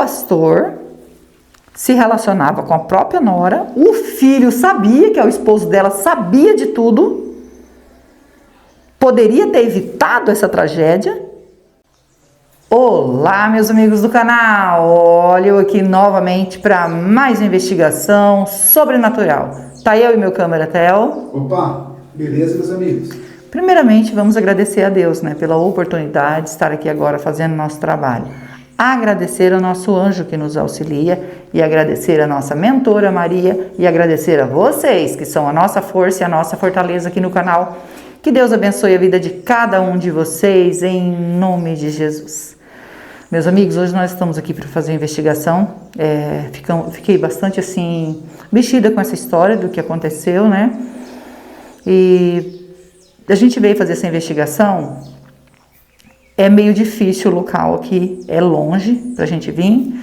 pastor se relacionava com a própria nora, o filho sabia que é o esposo dela, sabia de tudo, poderia ter evitado essa tragédia. Olá, meus amigos do canal, olha eu aqui novamente para mais uma investigação sobrenatural. Tá eu e meu câmera Theo. Opa, beleza, meus amigos? Primeiramente, vamos agradecer a Deus, pela oportunidade de estar aqui agora fazendo nosso trabalho. Agradecer ao nosso anjo que nos auxilia e agradecer a nossa mentora Maria e agradecer a vocês que são a nossa força e a nossa fortaleza aqui no canal. Que Deus abençoe a vida de cada um de vocês em nome de Jesus. Meus amigos, hoje nós estamos aqui para fazer a investigação. Fiquei bastante assim mexida com essa história do que aconteceu, E a gente veio fazer essa investigação. É meio difícil o local aqui, é longe pra gente vir,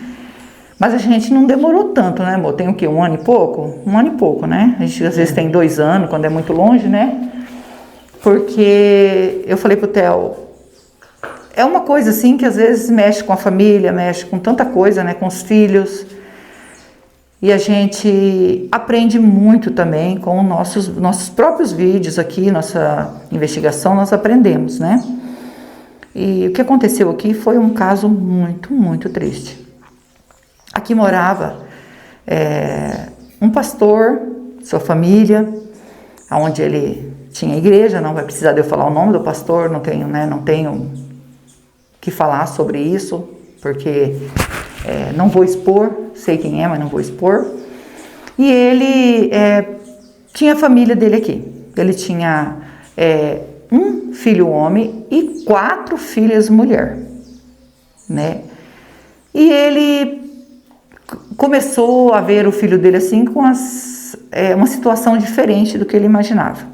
mas a gente não demorou tanto, amor? Tem o quê? Um ano e pouco? Um ano e pouco, A gente às vezes tem 2 anos, quando é muito longe, Porque eu falei pro Theo, é uma coisa assim que às vezes mexe com a família, mexe com tanta coisa, com os filhos. E a gente aprende muito também com nossos próprios vídeos aqui, nossa investigação, nós aprendemos, E o que aconteceu aqui foi um caso muito, muito triste. Aqui morava um pastor, sua família, onde ele tinha igreja, não vai precisar de eu falar o nome do pastor, não tenho que falar sobre isso, porque não vou expor, sei quem é, mas não vou expor. E ele tinha a família dele aqui, ele tinha um filho homem e 4 filhas mulher, E ele começou a ver o filho dele assim com uma situação diferente do que ele imaginava.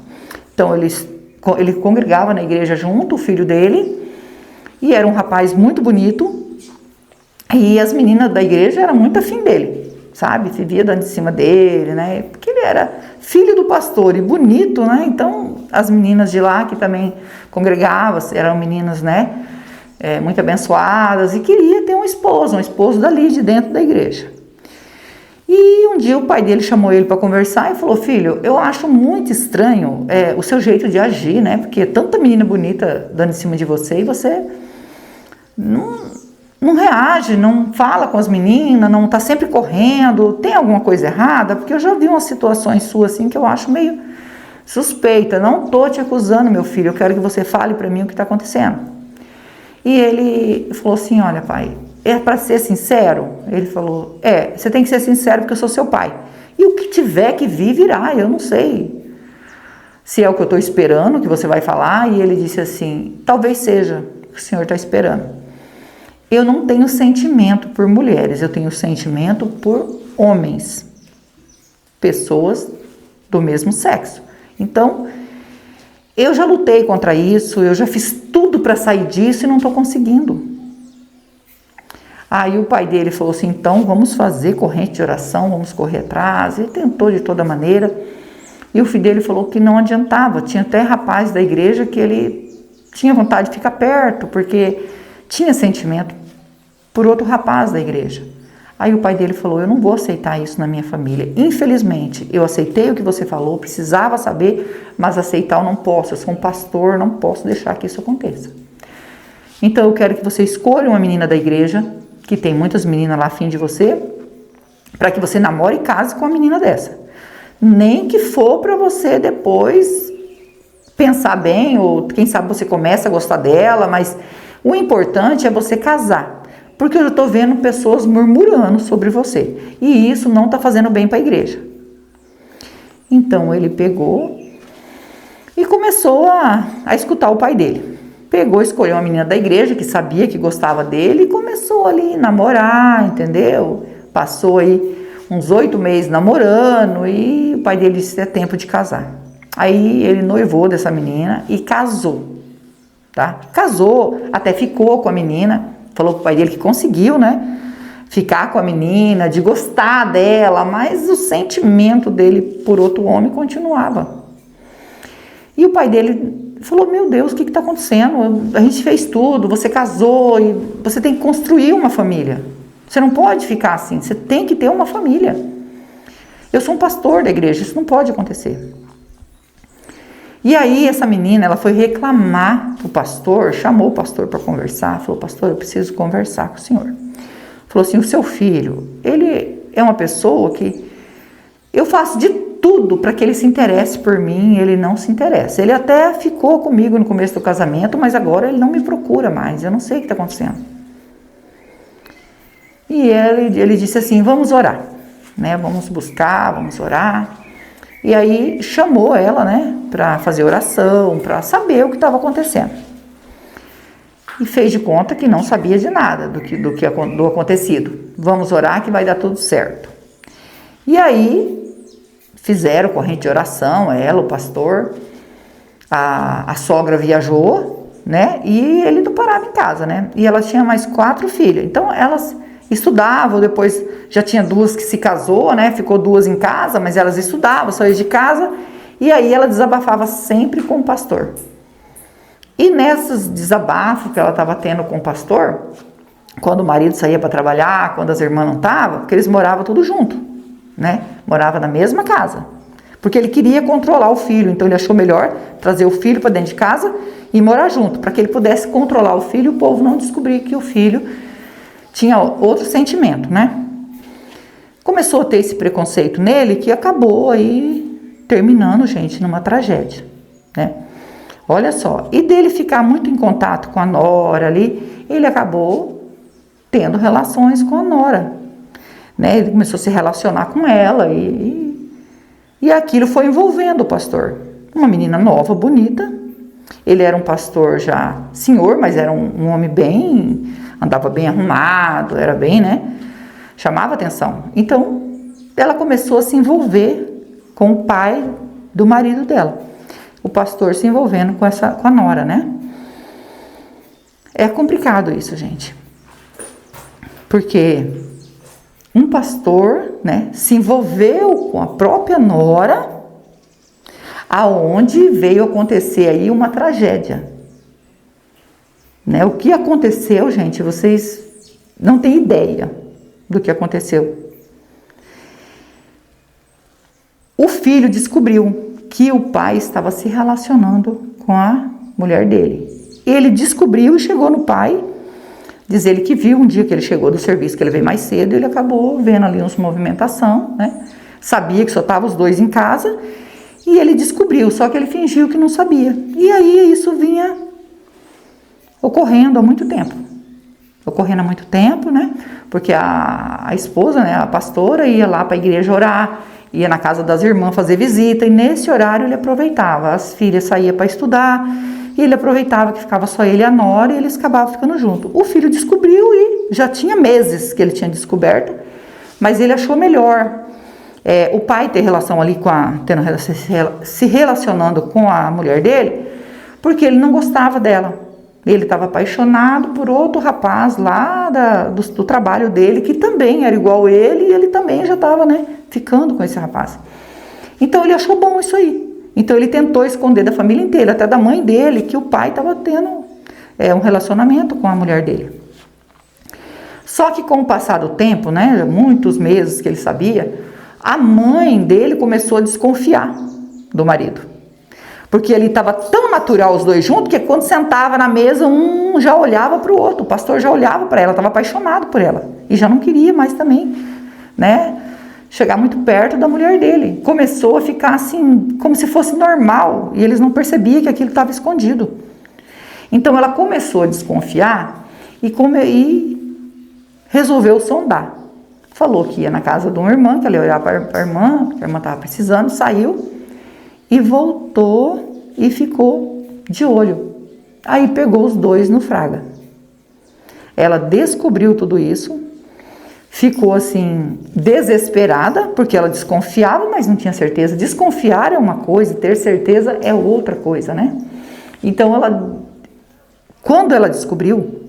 Então ele congregava na igreja junto, o filho dele, e era um rapaz muito bonito, e as meninas da igreja eram muito afim dele, vivia dando em cima dele, Porque ele era filho do pastor e bonito, Então, as meninas de lá que também congregavam, eram meninas, muito abençoadas e queria ter um esposo dali de dentro da igreja. E um dia o pai dele chamou ele para conversar e falou: filho, eu acho muito estranho o seu jeito de agir, Porque tanta menina bonita dando em cima de você e você não reage, não fala com as meninas, não tá sempre correndo, tem alguma coisa errada? Porque eu já vi umas situações suas assim que eu acho meio suspeita. Não tô te acusando, meu filho, eu quero que você fale para mim o que está acontecendo. E ele falou assim: olha, pai, é para ser sincero? Ele falou: você tem que ser sincero porque eu sou seu pai. E o que tiver que vir, virá, eu não sei se é o que eu estou esperando, que você vai falar. E ele disse assim: talvez seja o que o senhor está esperando. Eu não tenho sentimento por mulheres, eu tenho sentimento por homens, pessoas do mesmo sexo. Então, eu já lutei contra isso, eu já fiz tudo para sair disso e não estou conseguindo. Aí o pai dele falou assim: então vamos fazer corrente de oração, vamos correr atrás. Ele tentou de toda maneira. E o filho dele falou que não adiantava. Tinha até rapaz da igreja que ele tinha vontade de ficar perto, porque tinha sentimento por outro rapaz da igreja. Aí o pai dele falou: eu não vou aceitar isso na minha família. Infelizmente, eu aceitei o que você falou, precisava saber, mas aceitar eu não posso. Eu sou um pastor, não posso deixar que isso aconteça. Então eu quero que você escolha uma menina da igreja, que tem muitas meninas lá afim de você, para que você namore e case com uma menina dessa. Nem que for para você depois pensar bem, ou quem sabe você começa a gostar dela, mas o importante é você casar. Porque eu estou vendo pessoas murmurando sobre você. E isso não está fazendo bem para a igreja. Então ele pegou e começou a escutar o pai dele. Pegou, escolheu uma menina da igreja que sabia que gostava dele e começou ali a namorar, entendeu? Passou aí uns 8 meses namorando e o pai dele disse que é tempo de casar. Aí ele noivou dessa menina e casou, Casou, até ficou com a menina. Falou pro pai dele que conseguiu, ficar com a menina, de gostar dela, mas o sentimento dele por outro homem continuava. E o pai dele falou: meu Deus, o que está acontecendo? A gente fez tudo, você casou e você tem que construir uma família. Você não pode ficar assim, você tem que ter uma família. Eu sou um pastor da igreja, isso não pode acontecer. E aí essa menina, ela foi reclamar pro pastor, chamou o pastor para conversar, falou: pastor, eu preciso conversar com o senhor. Falou assim: o seu filho, ele é uma pessoa que eu faço de tudo para que ele se interesse por mim, ele não se interessa. Ele até ficou comigo no começo do casamento, mas agora ele não me procura mais, eu não sei o que está acontecendo. E ele disse assim: vamos orar, né? Vamos buscar, vamos orar. E aí chamou ela, né, para fazer oração, para saber o que estava acontecendo. E fez de conta que não sabia de nada do acontecido. Vamos orar que vai dar tudo certo. E aí fizeram corrente de oração, ela, o pastor, a sogra viajou, né, e ele não parava em casa, né, e ela tinha mais 4 filhas. Então elas estudavam, depois já tinha 2 que se casou, né, ficou 2 em casa, mas elas estudavam, saíam de casa, e aí ela desabafava sempre com o pastor. E nesses desabafos que ela estava tendo com o pastor, quando o marido saía para trabalhar, quando as irmãs não estavam, porque eles moravam tudo junto, né, morava na mesma casa, porque ele queria controlar o filho, então ele achou melhor trazer o filho para dentro de casa e morar junto, para que ele pudesse controlar o filho e o povo não descobrir que o filho tinha outro sentimento, né? Começou a ter esse preconceito nele que acabou aí terminando, gente, numa tragédia, né? Olha só, e dele ficar muito em contato com a nora ali, ele acabou tendo relações com a nora, né? Ele começou a se relacionar com ela e aquilo foi envolvendo o pastor. Uma menina nova, bonita. Ele era um pastor já senhor, mas era um homem bem, andava bem arrumado, era bem, né? Chamava atenção. Então, ela começou a se envolver com o pai do marido dela. O pastor se envolvendo com a nora, né? É complicado isso, gente. Porque um pastor, né, se envolveu com a própria nora, aonde veio acontecer aí uma tragédia. Né? O que aconteceu, gente, vocês não têm ideia do que aconteceu. O filho descobriu que o pai estava se relacionando com a mulher dele. Ele descobriu e chegou no pai, diz ele que viu um dia que ele chegou do serviço, que ele veio mais cedo, ele acabou vendo ali uns movimentação, né? Sabia que só estavam os 2 em casa, e ele descobriu, só que ele fingiu que não sabia. E aí isso vinha ocorrendo há muito tempo. Né? Porque a esposa, né, a pastora, ia lá para a igreja orar, ia na casa das irmãs fazer visita, e nesse horário ele aproveitava. As filhas saíam para estudar, e ele aproveitava que ficava só ele e a nora, e eles acabavam ficando juntos. O filho descobriu, e já tinha meses que ele tinha descoberto, mas ele achou melhor o pai ter relação ali se relacionando com a mulher dele, porque ele não gostava dela. Ele estava apaixonado por outro rapaz lá do trabalho dele, que também era igual ele, e ele também já estava, né, ficando com esse rapaz. Então ele achou bom isso aí. Então ele tentou esconder da família inteira, até da mãe dele, que o pai estava tendo um relacionamento com a mulher dele. Só que com o passar do tempo, né, muitos meses que ele sabia, a mãe dele começou a desconfiar do marido. Porque ele estava tão natural os 2 juntos, que quando sentava na mesa, um já olhava para o outro. O pastor já olhava para ela, estava apaixonado por ela. E já não queria mais também, né, chegar muito perto da mulher dele. Começou a ficar assim, como se fosse normal. E eles não percebiam que aquilo estava escondido. Então ela começou a desconfiar e resolveu sondar. Falou que ia na casa de uma irmã, que ela ia olhar para a irmã, que a irmã estava precisando, saiu e voltou e ficou de olho. Aí pegou os 2 no Fraga. Ela descobriu tudo isso, ficou assim desesperada, porque ela desconfiava, mas não tinha certeza. Desconfiar é uma coisa, ter certeza é outra coisa, né? Então quando ela descobriu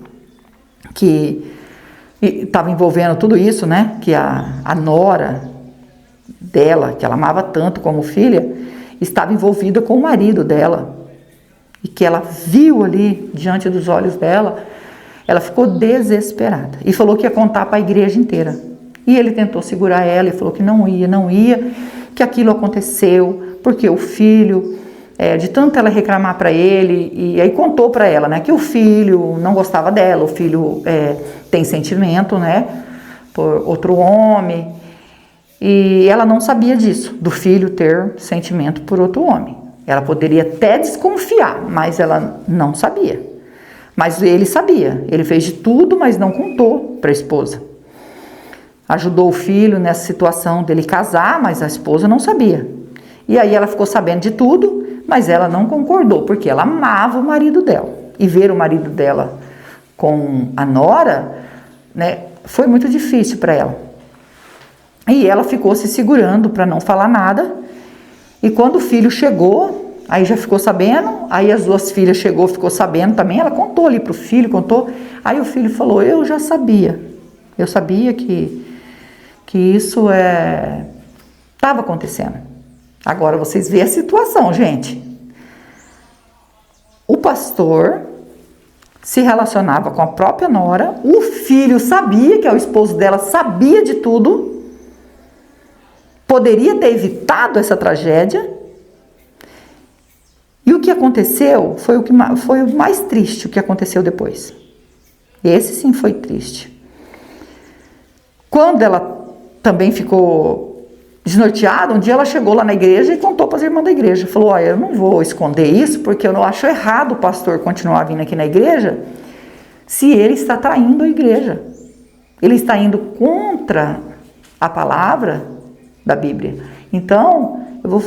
que estava envolvendo tudo isso, né? Que a nora dela, que ela amava tanto como filha, estava envolvida com o marido dela. E que ela viu ali, diante dos olhos dela, Ela ficou desesperada e falou que ia contar para a igreja inteira. E ele tentou segurar ela e falou que não ia, que aquilo aconteceu porque o filho, de tanto ela reclamar para ele, e aí contou para ela, né, que o filho não gostava dela, o filho tem sentimento, né, por outro homem, e ela não sabia disso, do filho ter sentimento por outro homem. Ela poderia até desconfiar, mas ela não sabia. Mas ele sabia, ele fez de tudo, mas não contou para a esposa. Ajudou o filho nessa situação dele casar, mas a esposa não sabia. E aí ela ficou sabendo de tudo, mas ela não concordou, porque ela amava o marido dela. E ver o marido dela com a nora, né, foi muito difícil para ela. E ela ficou se segurando para não falar nada. E quando o filho chegou, aí já ficou sabendo, aí as duas filhas ficou sabendo também, ela contou ali pro filho, contou. Aí o filho falou, eu já sabia. Eu sabia que isso estava acontecendo. Agora vocês veem a situação, gente. O pastor se relacionava com a própria nora, o filho sabia, que é o esposo dela, sabia de tudo, poderia ter evitado essa tragédia. E o que aconteceu foi o mais triste, o que aconteceu depois. Esse sim foi triste. Quando ela também ficou desnorteada, um dia ela chegou lá na igreja e contou para as irmãs da igreja. Falou, olha, eu não vou esconder isso, porque eu não acho errado o pastor continuar vindo aqui na igreja, se ele está traindo a igreja. Ele está indo contra a palavra da Bíblia. Então, eu vou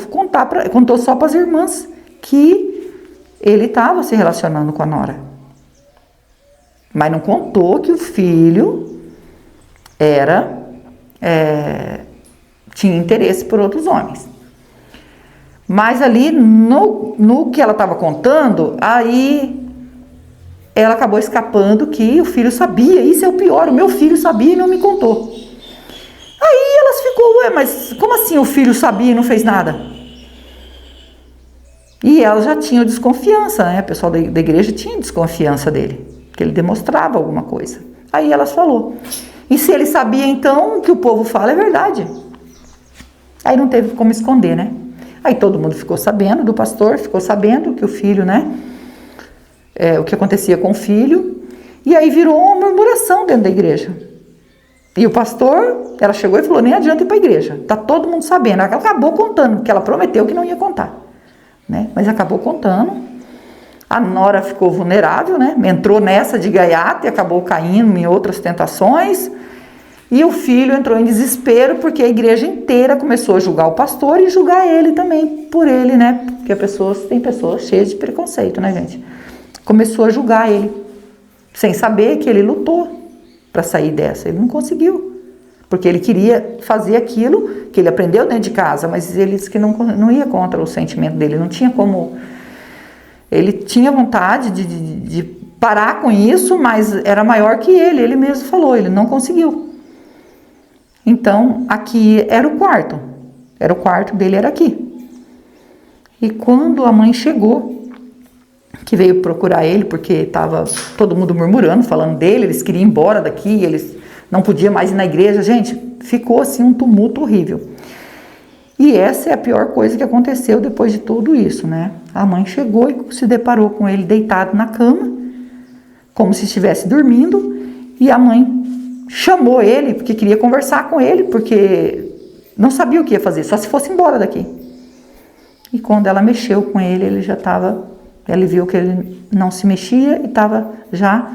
contou só para as irmãs que ele estava se relacionando com a nora. Mas não contou que o filho tinha interesse por outros homens. Mas ali, no que ela estava contando, aí ela acabou escapando que o filho sabia. Isso é o pior, o meu filho sabia e não me contou. Aí elas ficou, mas como assim o filho sabia e não fez nada? E elas já tinham desconfiança, né? O pessoal da igreja tinha desconfiança dele, que ele demonstrava alguma coisa. Aí elas falou. E se ele sabia, então, o que o povo fala é verdade. Aí não teve como esconder, né? Aí todo mundo ficou sabendo do pastor, ficou sabendo que o filho, né? O que acontecia com o filho. E aí virou uma murmuração dentro da igreja. E o pastor, ela chegou e falou, nem adianta ir para a igreja. Tá todo mundo sabendo. Ela acabou contando, porque ela prometeu que não ia contar, né? Mas acabou contando. A nora ficou vulnerável, né? Entrou nessa de gaiata e acabou caindo em outras tentações. E o filho entrou em desespero porque a igreja inteira começou a julgar o pastor e julgar ele também por ele, né? Porque tem pessoas cheias de preconceito, né, gente? Começou a julgar ele, sem saber que ele lutou para sair dessa. Ele não conseguiu, porque ele queria fazer aquilo que ele aprendeu dentro de casa, mas ele disse que não ia contra o sentimento dele, não tinha como. Ele tinha vontade de parar com isso, mas era maior que ele mesmo falou, ele não conseguiu. Então, aqui era o quarto dele era aqui. E quando a mãe chegou, que veio procurar ele, porque estava todo mundo murmurando, falando dele, eles queriam ir embora daqui, eles não podiam mais ir na igreja, gente, ficou assim um tumulto horrível. E essa é a pior coisa que aconteceu depois de tudo isso, né? A mãe chegou e se deparou com ele deitado na cama, como se estivesse dormindo, e a mãe chamou ele, porque queria conversar com ele, porque não sabia o que ia fazer, só se fosse embora daqui. E quando ela mexeu com ele, ele viu que ele não se mexia e estava já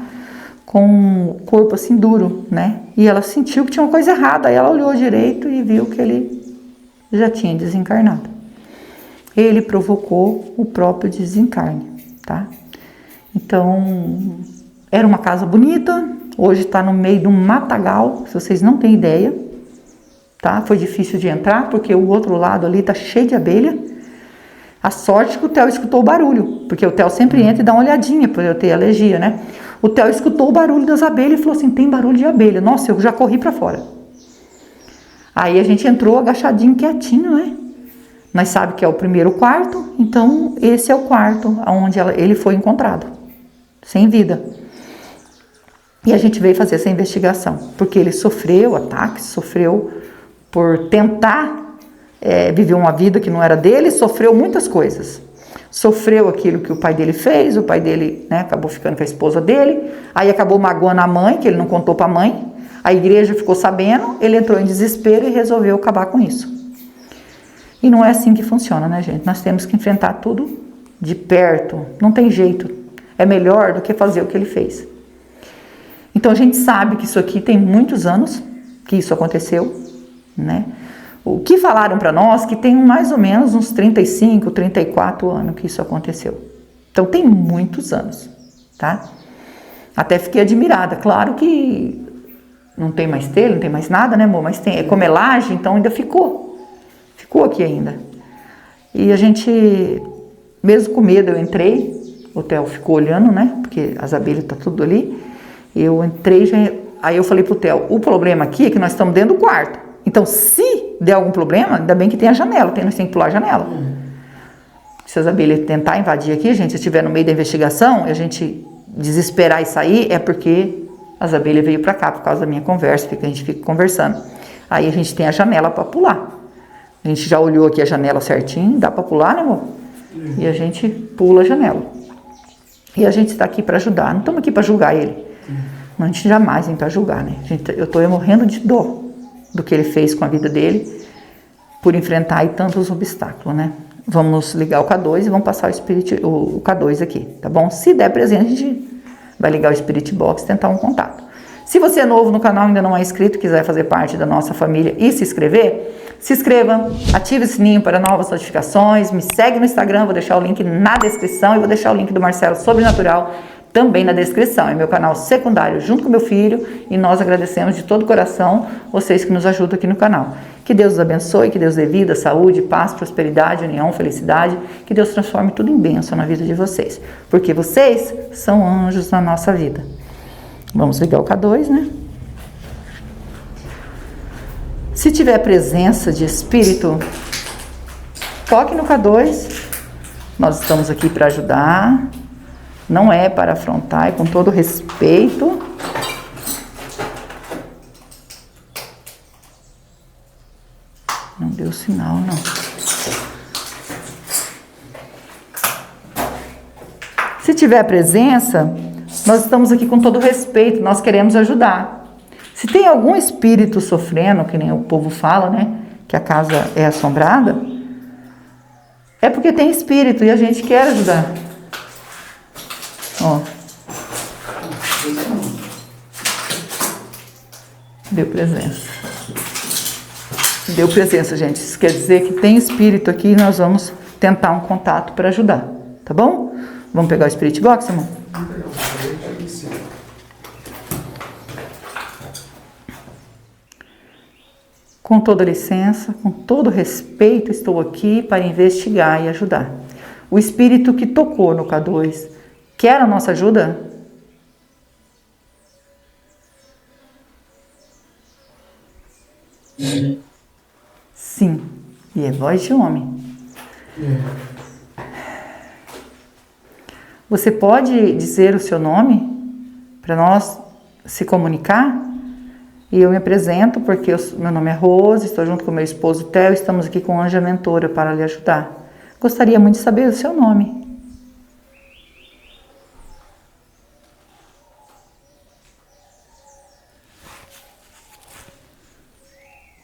com o corpo assim duro, né? E ela sentiu que tinha uma coisa errada, aí ela olhou direito e viu que ele já tinha desencarnado. Ele provocou o próprio desencarne, tá? Então, era uma casa bonita, hoje está no meio de um matagal, se vocês não têm ideia, tá? Foi difícil de entrar, porque o outro lado ali está cheio de abelha. A sorte que o Theo escutou o barulho, porque o Theo sempre entra e dá uma olhadinha, por eu ter alergia, né? O Theo escutou o barulho das abelhas e falou assim, tem barulho de abelha. Nossa, eu já corri para fora. Aí a gente entrou agachadinho, quietinho, né? Nós sabemos que é o primeiro quarto, então esse é o quarto onde ele foi encontrado, sem vida. E a gente veio fazer essa investigação, porque ele sofreu ataques, sofreu por tentar viver uma vida que não era dele, sofreu muitas coisas. Sofreu aquilo que o pai dele fez, o pai dele, né, acabou ficando com a esposa dele, aí acabou magoando a mãe, que ele não contou para a mãe, a igreja ficou sabendo, ele entrou em desespero e resolveu acabar com isso. E não é assim que funciona, né, gente? Nós temos que enfrentar tudo de perto, não tem jeito. É melhor do que fazer o que ele fez. Então a gente sabe que isso aqui tem muitos anos que isso aconteceu, né? O que falaram para nós que tem mais ou menos uns 35, 34 anos que isso aconteceu. Então tem muitos anos, tá? Até fiquei admirada. Claro que não tem mais telha, não tem mais nada, né, amor? Mas tem, é comelagem, então ainda ficou. Ficou aqui ainda. E a gente, mesmo com medo, eu entrei, o Theo ficou olhando, né? Porque as abelhas tá tudo ali. Eu entrei, aí eu falei pro Theo, o problema aqui é que nós estamos dentro do quarto. Então, se der algum problema, ainda bem que tem a janela, nós temos que pular a janela. Se as abelhas tentar invadir aqui, gente, se estiver no meio da investigação, e a gente desesperar e sair, é porque as abelhas veio para cá, por causa da minha conversa, porque a gente fica conversando. Aí a gente tem a janela para pular. A gente já olhou aqui a janela certinho, dá para pular, né, amor? E a gente pula a janela. E a gente está aqui para ajudar, não estamos aqui para julgar ele. A gente jamais vem para julgar, né? Eu estou morrendo de dó do que ele fez com a vida dele por enfrentar aí tantos obstáculos, né? Vamos ligar o K2 e vamos passar o K2 aqui, tá bom? Se der presente, a gente vai ligar o Spirit Box e tentar um contato. Se você é novo no canal, ainda não é inscrito, quiser fazer parte da nossa família e se inscreva, ative o sininho para novas notificações, me segue no Instagram, vou deixar o link na descrição e vou deixar o link do Marcelo Sobrenatural também na descrição. É meu canal secundário junto com meu filho e nós agradecemos de todo o coração vocês que nos ajudam aqui no canal. Que Deus os abençoe, que Deus dê vida, saúde, paz, prosperidade, união, felicidade, que Deus transforme tudo em bênção na vida de vocês, porque vocês são anjos na nossa vida. Vamos ligar o K2, né? Se tiver presença de espírito, toque no K2, nós estamos aqui para ajudar. Não é para afrontar, é com todo respeito. Não deu sinal, não. Se tiver presença, nós estamos aqui com todo respeito, nós queremos ajudar. Se tem algum espírito sofrendo, que nem o povo fala, né, que a casa é assombrada, é porque tem espírito e a gente quer ajudar. Ó. Deu presença. Deu presença, gente. Isso quer dizer que tem espírito aqui e nós vamos tentar um contato para ajudar. Tá bom? Vamos pegar o Spirit Box, amor? Com toda licença, com todo respeito, estou aqui para investigar e ajudar. O espírito que tocou no K2 quer a nossa ajuda? Sim. E é voz de homem. Você pode dizer o seu nome para nós se comunicar? E eu me apresento porque meu nome é Rose, estou junto com meu esposo Theo, estamos aqui com a Anja Mentora para lhe ajudar. Gostaria muito de saber o seu nome.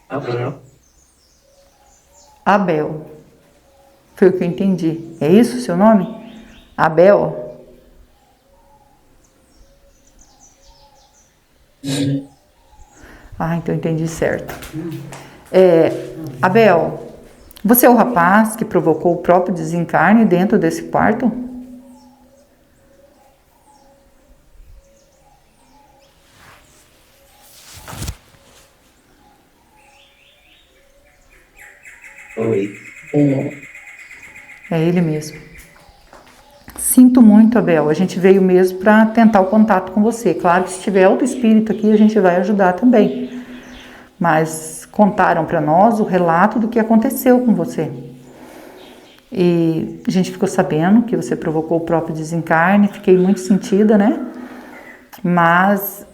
Abel. Abel. Foi o que eu entendi. É isso o seu nome? Abel? Ah, então eu entendi certo. Abel, você é o rapaz que provocou o próprio desencarne dentro desse quarto? Oi. É ele mesmo. Sinto muito, Abel. A gente veio mesmo para tentar o contato com você. Claro que se tiver outro espírito aqui, a gente vai ajudar também. Mas contaram para nós o relato do que aconteceu com você. E a gente ficou sabendo que você provocou o próprio desencarne. Fiquei muito sentida, né? Mas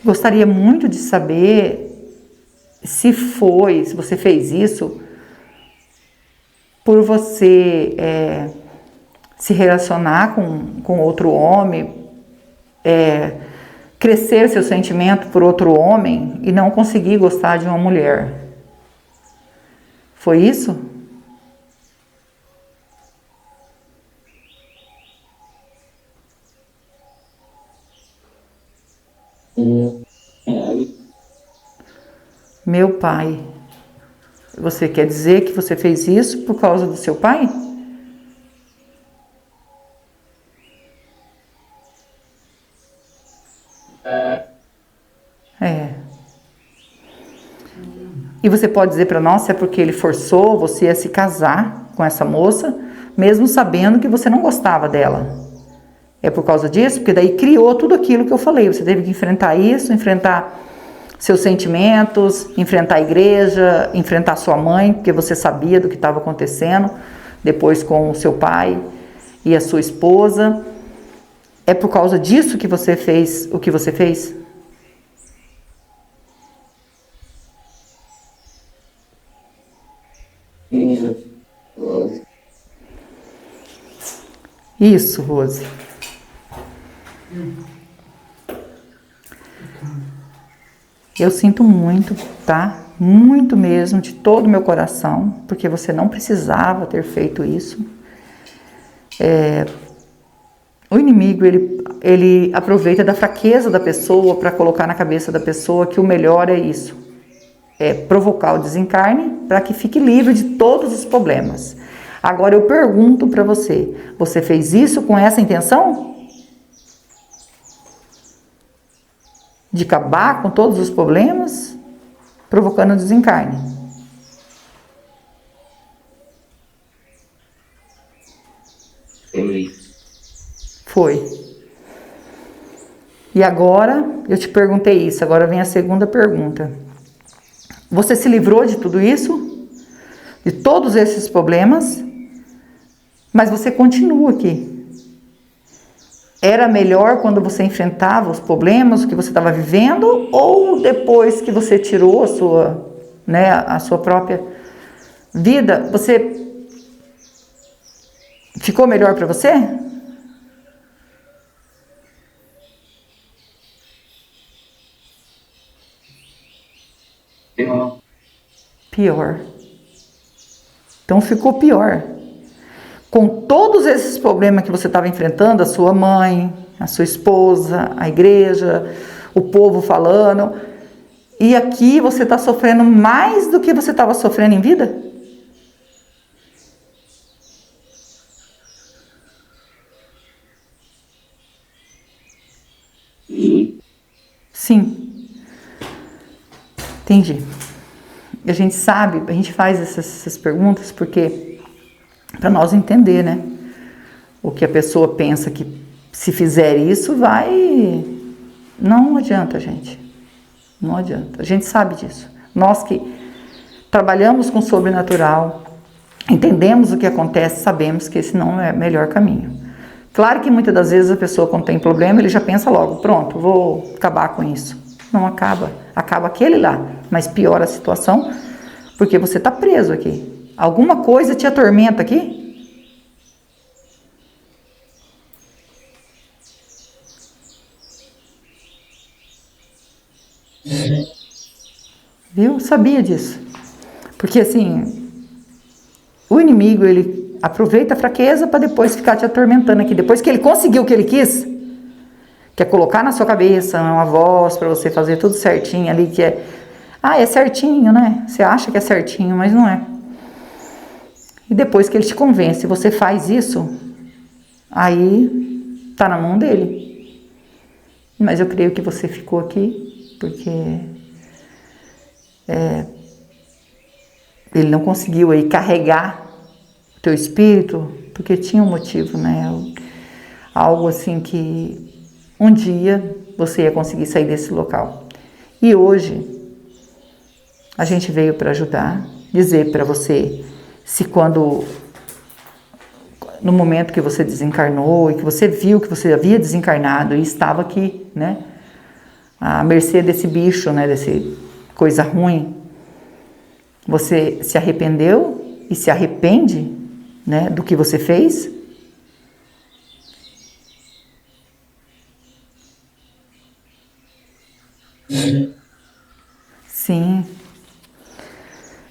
gostaria muito de saber se você fez isso por você se relacionar com outro homem, crescer seu sentimento por outro homem e não conseguir gostar de uma mulher. Foi isso? Meu pai. Você quer dizer que você fez isso por causa do seu pai? E você pode dizer para nós se é porque ele forçou você a se casar com essa moça, mesmo sabendo que você não gostava dela. É por causa disso? Porque daí criou tudo aquilo que eu falei. Você teve que enfrentar isso, enfrentar seus sentimentos, enfrentar a igreja, enfrentar sua mãe, porque você sabia do que estava acontecendo, depois com o seu pai e a sua esposa. É por causa disso que você fez o que você fez? Isso, Rose. Eu sinto muito, tá? Muito mesmo, de todo o meu coração, porque você não precisava ter feito isso. O inimigo, ele aproveita da fraqueza da pessoa para colocar na cabeça da pessoa que o melhor é isso. É provocar o desencarne para que fique livre de todos os problemas. Agora eu pergunto para você, você fez isso com essa intenção? De acabar com todos os problemas, provocando o desencarne? Foi. E agora, eu te perguntei isso, agora vem a segunda pergunta. Você se livrou de tudo isso? De todos esses problemas? Mas você continua aqui. Era melhor quando você enfrentava os problemas, o que você estava vivendo, ou depois que você tirou a sua própria vida, você ficou melhor para você? Pior. Então ficou pior. Com todos esses problemas que você estava enfrentando, a sua mãe, a sua esposa, a igreja, o povo falando, e aqui você está sofrendo mais do que você estava sofrendo em vida? Sim. Entendi. A gente sabe, a gente faz essas perguntas porque para nós entender, né? O que a pessoa pensa que se fizer isso vai... Não adianta, gente. Não adianta. A gente sabe disso. Nós que trabalhamos com o sobrenatural, entendemos o que acontece, sabemos que esse não é o melhor caminho. Claro que muitas das vezes a pessoa, quando tem problema, ele já pensa logo, pronto, vou acabar com isso. Não acaba. Acaba aquele lá, mas piora a situação porque você está preso aqui. Alguma coisa te atormenta aqui? Viu? Sabia disso. Porque assim, o inimigo, ele aproveita a fraqueza para depois ficar te atormentando aqui. Depois que ele conseguiu o que ele quis, que é colocar na sua cabeça uma voz para você fazer tudo certinho ali, que é... Ah, é certinho, né? Você acha que é certinho, mas não é. E depois que ele te convence, você faz isso, aí tá na mão dele. Mas eu creio que você ficou aqui porque ele não conseguiu aí carregar o teu espírito, porque tinha um motivo, né? Algo assim que um dia você ia conseguir sair desse local. E hoje a gente veio para ajudar, dizer para você se quando no momento que você desencarnou e que você viu que você havia desencarnado e estava aqui, né? À mercê desse bicho, né? Desse coisa ruim. Você se arrependeu e se arrepende, né? Do que você fez? Sim.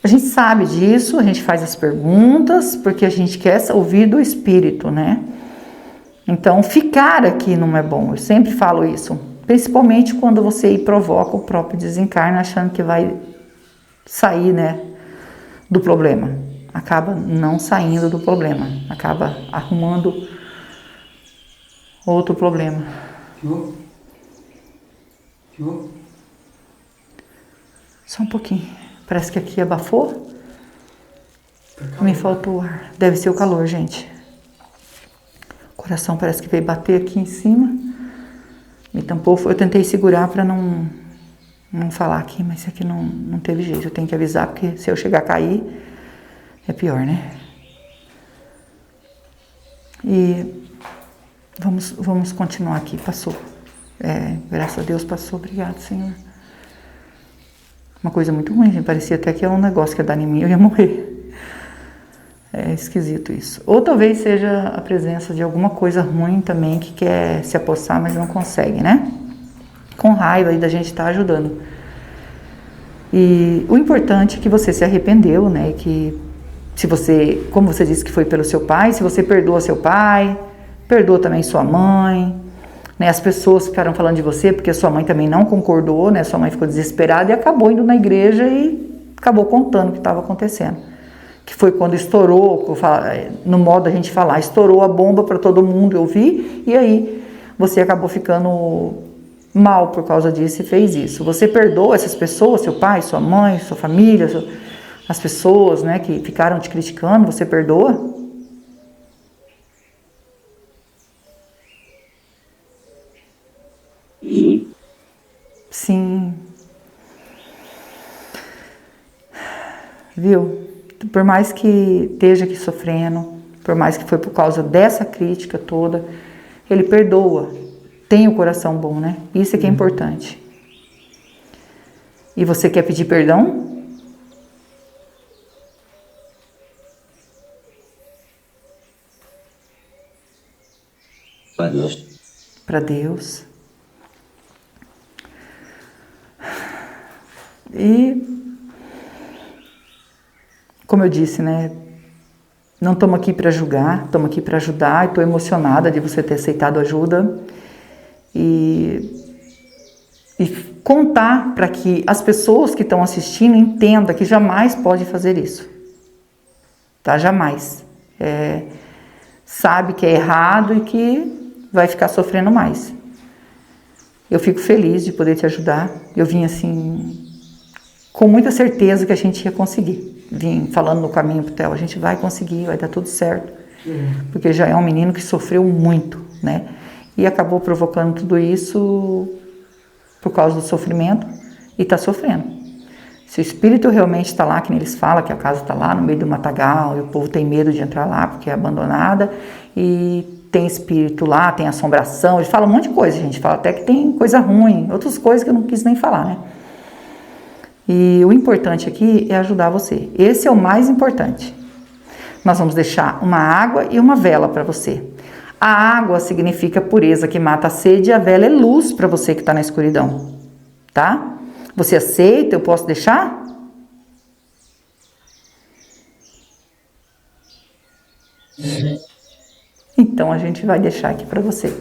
A gente sabe disso, a gente faz as perguntas porque a gente quer ouvir do espírito, né? Então, ficar aqui não é bom. Eu sempre falo isso, principalmente quando você provoca o próprio desencarne achando que vai sair, né, do problema. Acaba não saindo do problema, acaba arrumando outro problema. Só um pouquinho. Parece que aqui abafou. Me faltou ar. Deve ser o calor, gente. O coração parece que veio bater aqui em cima. Me tampou. Eu tentei segurar para não falar aqui, mas isso aqui não teve jeito. Eu tenho que avisar, porque se eu chegar a cair, é pior, né? E vamos continuar aqui. Passou. Graças a Deus passou. Obrigado, Senhor. Uma coisa muito ruim, gente. Parecia até que era um negócio que ia dar em mim, eu ia morrer. É esquisito isso. Ou talvez seja a presença de alguma coisa ruim também que quer se apossar, mas não consegue, né? Com raiva aí da gente estar ajudando. E o importante é que você se arrependeu, né? Que se você, como você disse que foi pelo seu pai, se você perdoa seu pai, perdoa também sua mãe, né? As pessoas ficaram falando de você porque sua mãe também não concordou, né? Sua mãe ficou desesperada e acabou indo na igreja e acabou contando o que estava acontecendo. Que foi quando estourou, no modo da gente falar, estourou a bomba para todo mundo ouvir, e aí você acabou ficando mal por causa disso e fez isso. Você perdoa essas pessoas, seu pai, sua mãe, sua família, as pessoas, né, que ficaram te criticando, você perdoa? Sim. Viu? Por mais que esteja aqui sofrendo, por mais que foi por causa dessa crítica toda, ele perdoa. Tem o coração bom, né? Isso é que é importante. E você quer pedir perdão? Para Deus. Para Deus. E, como eu disse, né? Não estamos aqui para julgar, estamos aqui para ajudar. Estou emocionada de você ter aceitado ajuda. E contar para que as pessoas que estão assistindo entendam que jamais pode fazer isso. Tá? Jamais. Sabe que é errado e que vai ficar sofrendo mais. Eu fico feliz de poder te ajudar. Eu vim assim, com muita certeza que a gente ia conseguir. Vim falando no caminho pro Theo, a gente vai conseguir, vai dar tudo certo. Porque já é um menino que sofreu muito, né? E acabou provocando tudo isso por causa do sofrimento e está sofrendo. Se o espírito realmente está lá, que nem eles falam, que a casa está lá no meio do matagal, e o povo tem medo de entrar lá porque é abandonada, e tem espírito lá, tem assombração, eles falam um monte de coisa, gente. Fala até que tem coisa ruim, outras coisas que eu não quis nem falar, né? E o importante aqui é ajudar você. Esse é o mais importante. Nós vamos deixar uma água e uma vela para você. A água significa pureza que mata a sede e a vela é luz para você que está na escuridão. Tá? Você aceita? Eu posso deixar? Então a gente vai deixar aqui para você.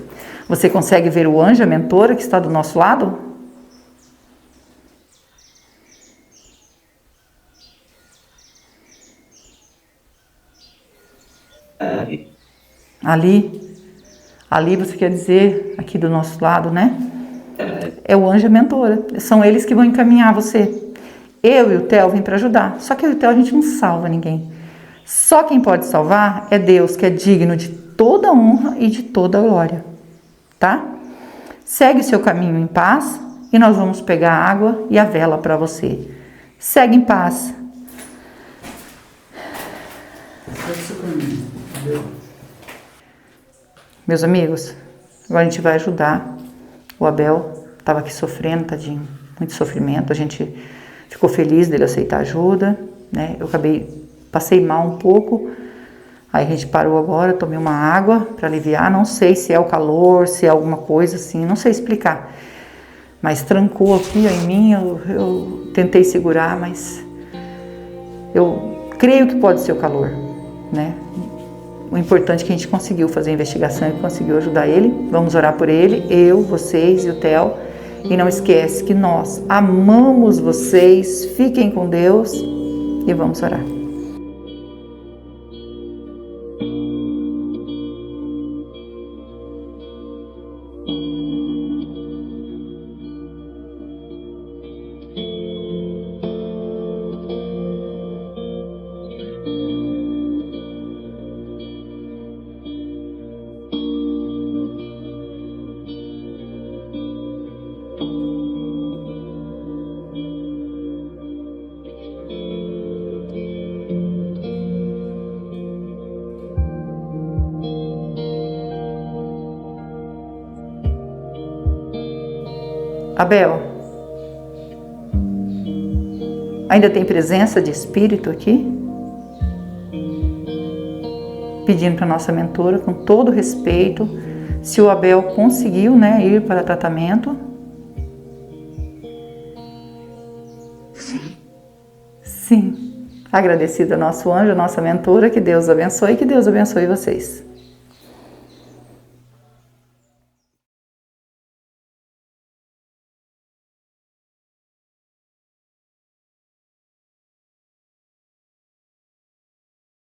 Você consegue ver o anjo, a mentora que está do nosso lado? Ali você quer dizer aqui do nosso lado, né? É o anjo e a mentora. São eles que vão encaminhar você. Eu e o Theo vim para ajudar. Só que eu e o Theo a gente não salva ninguém. Só quem pode salvar é Deus, que é digno de toda honra e de toda glória. Tá? Segue o seu caminho em paz e nós vamos pegar a água e a vela para você. Segue em paz. Segue o seu caminho, entendeu? Meus amigos, agora a gente vai ajudar. O Abel estava aqui sofrendo, tadinho, muito sofrimento. A gente ficou feliz dele aceitar ajuda, né? Eu passei mal um pouco. Aí a gente parou agora, tomei uma água para aliviar. Não sei se é o calor, se é alguma coisa assim, não sei explicar. Mas trancou aqui ó, em mim, eu tentei segurar, mas eu creio que pode ser o calor, né? O importante é que a gente conseguiu fazer a investigação e conseguiu ajudar ele. Vamos orar por ele, eu, vocês e o Theo. E não esquece que nós amamos vocês. Fiquem com Deus e vamos orar. Abel, ainda tem presença de espírito aqui? Pedindo para nossa mentora, com todo respeito, se o Abel conseguiu, né, ir para tratamento. Sim. Agradecida ao nosso anjo, a nossa mentora, que Deus abençoe e que Deus abençoe vocês.